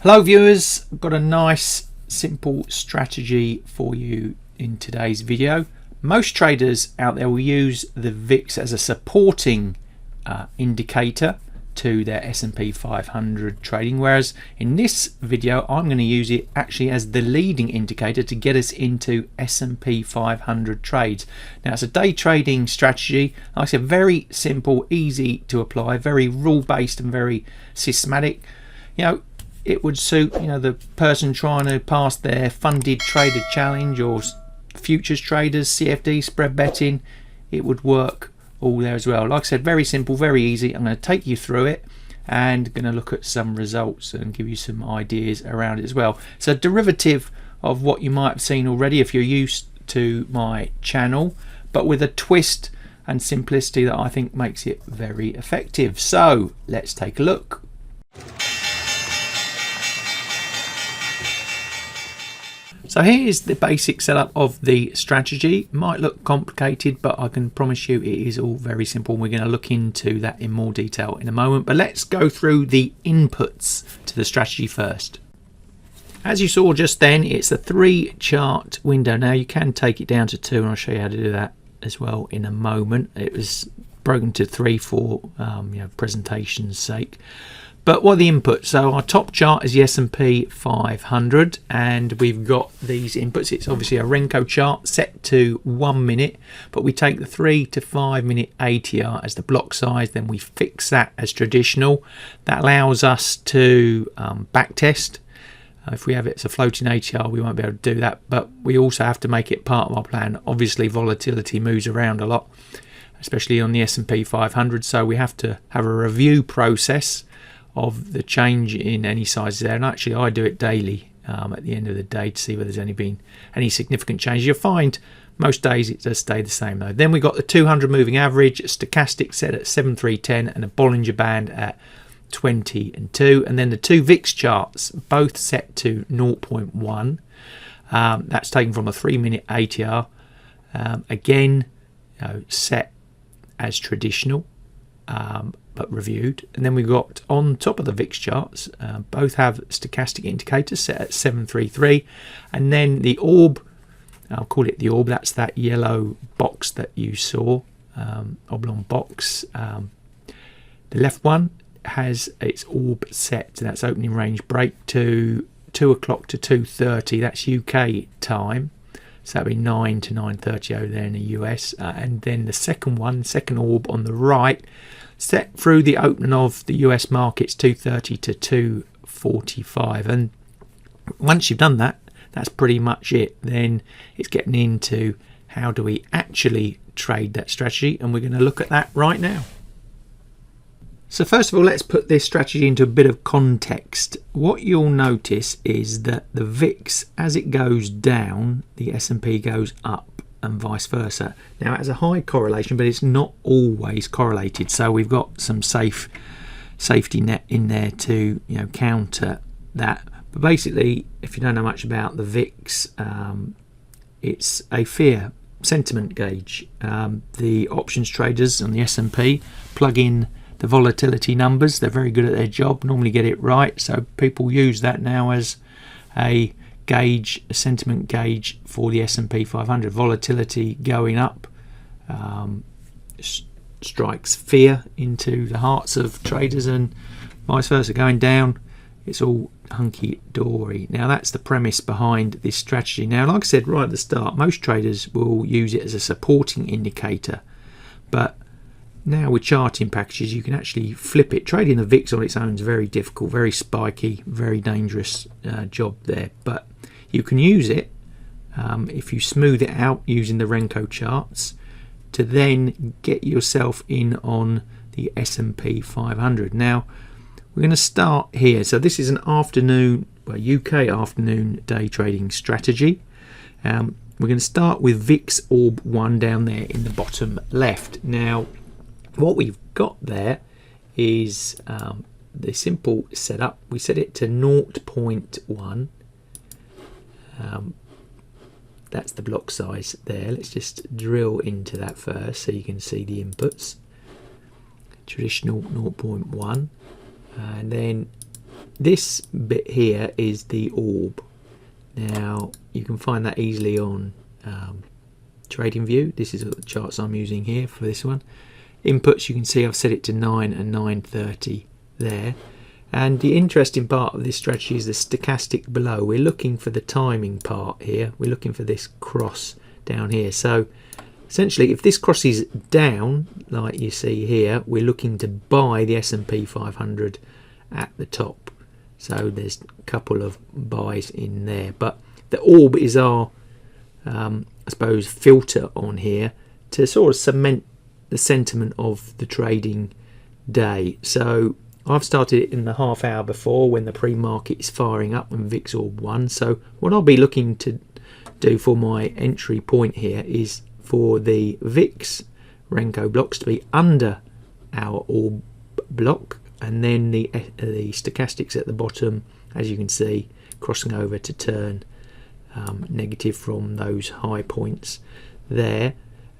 Hello viewers, I've got a nice simple strategy for you in today's video. Most traders out there will use the VIX as a supporting indicator to their S&P 500 trading, whereas in this video I'm going to use it actually as the leading indicator to get us into S&P 500 trades. Now it's a day trading strategy, like I said, very simple, easy to apply, very rule based and very systematic. It would suit the person trying to pass their funded trader challenge or futures traders, CFD, spread betting. It would work all there as well. Like I said, very simple, very easy. I'm going to take you through it and going to look at some results and give you some ideas around it as well. It's a derivative of what you might have seen already if you're used to my channel, but with a twist and simplicity that I think makes it very effective. So let's take a look. So here's the basic setup of the strategy. It might look complicated, but I can promise you it is all very simple. We're going to look into that in more detail in a moment, but let's go through the inputs to the strategy first. As you saw just then, it's a 3 chart window. Now you can take it down to 2, and I'll show you how to do that as well in a moment. It was broken to 3 for presentation's sake. But what are the inputs? So our top chart is the S&P 500, and we've got these inputs. It's obviously a Renko chart set to 1 minute, but we take the 3 to 5 minute ATR as the block size, then we fix that as traditional. That allows us to backtest. If we have it as a floating ATR, we won't be able to do that, but we also have to make it part of our plan. Obviously, volatility moves around a lot, especially on the S&P 500, so we have to have a review process of the change in any sizes there, and actually I do it daily at the end of the day to see whether there's been any significant change. You'll find most days it does stay the same though. Then we got the 200 moving average, Stochastic set at 7310 and a Bollinger Band at 20 and 2, and then the 2 VIX charts both set to 0.1. That's taken from a 3 minute ATR, again set as traditional, but reviewed. And then we've got on top of the VIX charts, both have stochastic indicators set at 733, and then the orb, I'll call it the orb, that's that yellow box that you saw, oblong box. The left one has its orb set, that's opening range break to 2 o'clock to 2:30, that's UK time, so that'll be 9 to 9:30 over there in the US. And then the second orb on the right, set through the opening of the US markets 2:30 to 2:45, and once you've done that, that's pretty much it. Then it's getting into how do we actually trade that strategy, and we're going to look at that right now. So first of all, let's put this strategy into a bit of context. What you'll notice is that the VIX, as it goes down, the S&P goes up, and vice versa. Now it has a high correlation, but it's not always correlated, so we've got some safety net in there to counter that. But basically, if you don't know much about the VIX, it's a fear sentiment gauge. The options traders on the S&P plug in the volatility numbers. They're very good at their job, normally get it right, so people use that now as a gauge, a sentiment gauge for the S&P 500. Volatility going up strikes fear into the hearts of traders, and vice versa. Going down, it's all hunky-dory. Now that's the premise behind this strategy. Now, like I said right at the start, most traders will use it as a supporting indicator, but now with charting packages you can actually flip it. Trading the VIX on its own is very difficult, very spiky, very dangerous job there, but you can use it if you smooth it out using the Renko charts to then get yourself in on the S&P 500. Now we're going to start here. So this is an afternoon, UK afternoon day trading strategy. We're going to start with VIX Orb 1 down there in the bottom left. Now what we've got there is the simple setup. We set it to 0.1. That's the block size there. Let's just drill into that first so you can see the inputs. Traditional 0.1, and then this bit here is the orb. Now you can find that easily on TradingView. This is the charts I'm using here for this one. Inputs, you can see I've set it to 9 and 9:30 there. And the interesting part of this strategy is the stochastic below. We're looking for the timing part here. We're looking for this cross down here. So essentially, if this crosses down, like you see here, we're looking to buy the S&P 500 at the top. So there's a couple of buys in there. But the orb is our, I suppose, filter on here to sort of cement the sentiment of the trading day. So I've started it in the half hour before when the pre-market is firing up and VIX orb 1. So what I'll be looking to do for my entry point here is for the VIX Renko blocks to be under our orb block, and then the stochastics at the bottom, as you can see, crossing over to turn negative from those high points there.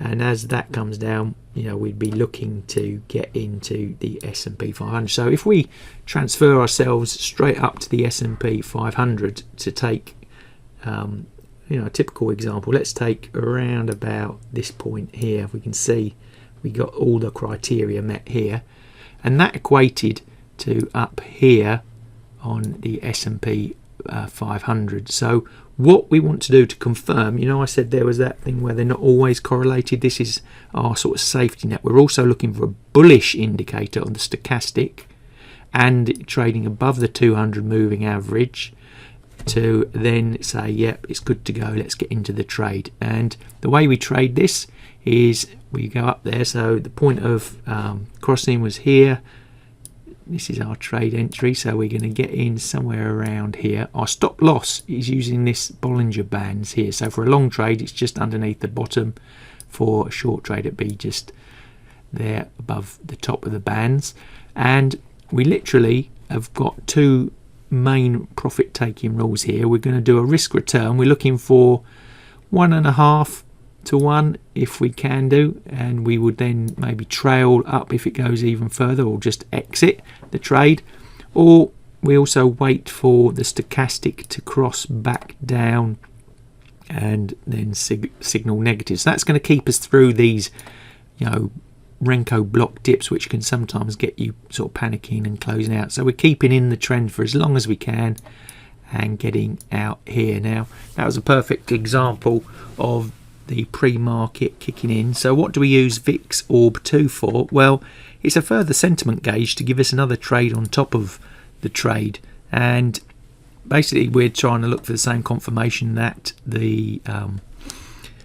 And as that comes down, we'd be looking to get into the S&P 500. So if we transfer ourselves straight up to the S&P 500 to take a typical example, let's take around about this point here. We can see we got all the criteria met here, and that equated to up here on the S&P 500. So what we want to do to confirm, I said there was that thing where they're not always correlated. This is our sort of safety net. We're also looking for a bullish indicator on the stochastic and trading above the 200 moving average to then say, yep, it's good to go, let's get into the trade. And the way we trade this is we go up there. So the point of crossing was here. This is our trade entry, so we're going to get in somewhere around here. Our stop loss is using this Bollinger Bands here. So for a long trade, it's just underneath the bottom. For a short trade, it'd be just there above the top of the bands. And we literally have got two main profit taking rules here. We're going to do a risk return. We're looking for 1.5 to 1 if we can do, and we would then maybe trail up if it goes even further, or just exit the trade. Or we also wait for the stochastic to cross back down and then signal negative. So that's going to keep us through these Renko block dips, which can sometimes get you sort of panicking and closing out. So we're keeping in the trend for as long as we can and getting out here. Now that was a perfect example of the pre-market kicking in. So what do we use VIX orb 2 for? Well, it's a further sentiment gauge to give us another trade on top of the trade, and basically we're trying to look for the same confirmation that the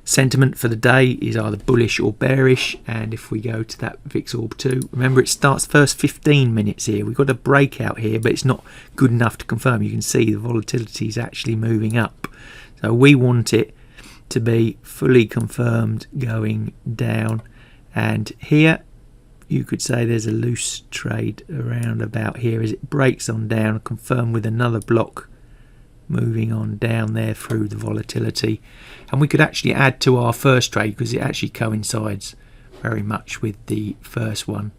sentiment for the day is either bullish or bearish. And if we go to that VIX orb 2, remember it starts first 15 minutes here. We've got a breakout here, but it's not good enough to confirm. You can see the volatility is actually moving up, so we want it to be fully confirmed going down. And here you could say there's a loose trade around about here as it breaks on down, confirmed with another block moving on down there through the volatility. And we could actually add to our first trade because it actually coincides very much with the first one.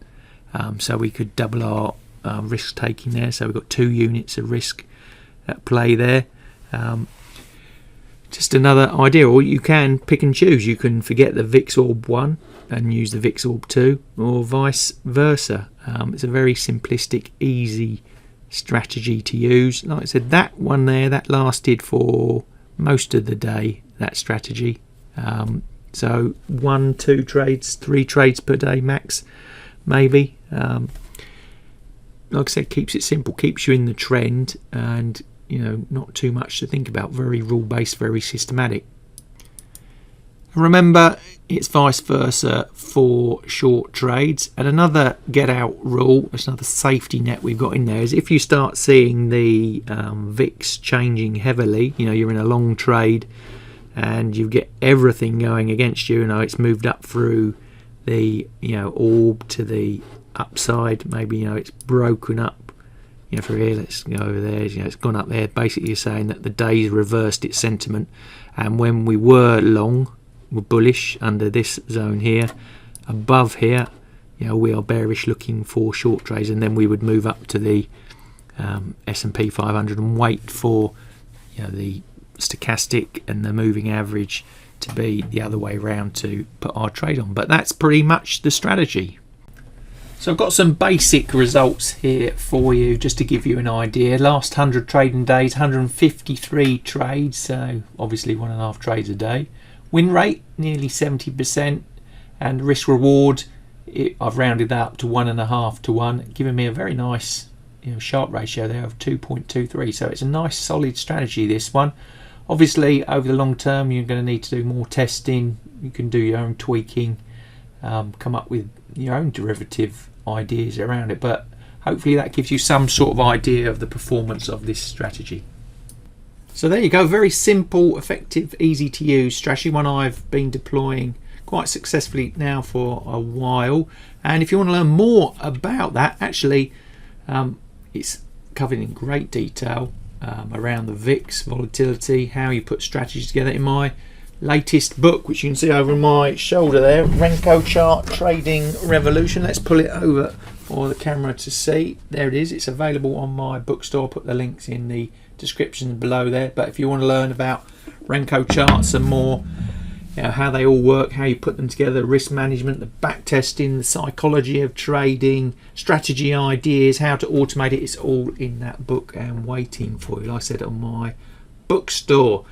So we could double our risk taking there. So we've got 2 units of risk at play there. Just another idea, or you can pick and choose. You can forget the VIX orb 1 and use the VIX orb 2, or vice versa. It's a very simplistic, easy strategy to use. Like I said, that one there, that lasted for most of the day, that strategy. So 1, 2 trades, 3 trades per day max, maybe. Like I said, keeps it simple, keeps you in the trend, and not too much to think about. Very rule-based, very systematic. Remember, it's vice versa for short trades. And another get-out rule, it's another safety net we've got in there, is if you start seeing the VIX changing heavily, you're in a long trade and you get everything going against you. It's moved up through the orb to the upside. Maybe it's broken up. For here, let's go over there. It's gone up there. Basically, you're saying that the day's reversed its sentiment, and when we were long, we're bullish under this zone here. Above here, we are bearish, looking for short trades, and then we would move up to the S&P 500 and wait for the stochastic and the moving average to be the other way around to put our trade on. But that's pretty much the strategy. So I've got some basic results here for you just to give you an idea. Last 100 trading days, 153 trades, so obviously 1.5 trades a day. Win rate nearly 70%, and risk reward I've rounded that up to 1.5 to 1, giving me a very nice Sharp ratio there of 2.23. So it's a nice solid strategy, this one. Obviously over the long term you're going to need to do more testing. You can do your own tweaking, come up with your own derivative ideas around it, but hopefully that gives you some sort of idea of the performance of this strategy. So there you go, very simple, effective, easy to use strategy, one I've been deploying quite successfully now for a while. And if you want to learn more about that, actually it's covered in great detail around the VIX, volatility, how you put strategies together in my latest book, which you can see over my shoulder there, Renko Chart Trading Revolution. Let's pull it over for the camera to see. There it is. It's available on my bookstore. I'll put the links in the description below there. But if you want to learn about Renko charts and more, how they all work, how you put them together, risk management, the back testing, the psychology of trading, strategy ideas, how to automate it, it's all in that book and waiting for you, like I said, on my bookstore.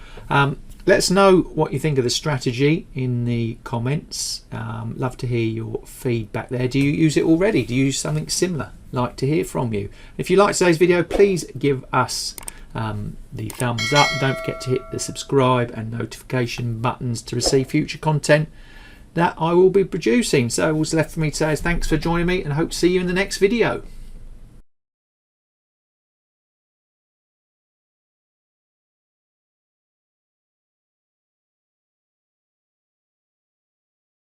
Let's know what you think of the strategy in the comments. Love to hear your feedback there. Do you use it already? Do you use something similar? Like to hear from you. If you like today's video, please give us the thumbs up. Don't forget to hit the subscribe and notification buttons to receive future content that I will be producing. So what's left for me to say is thanks for joining me, and hope to see you in the next video.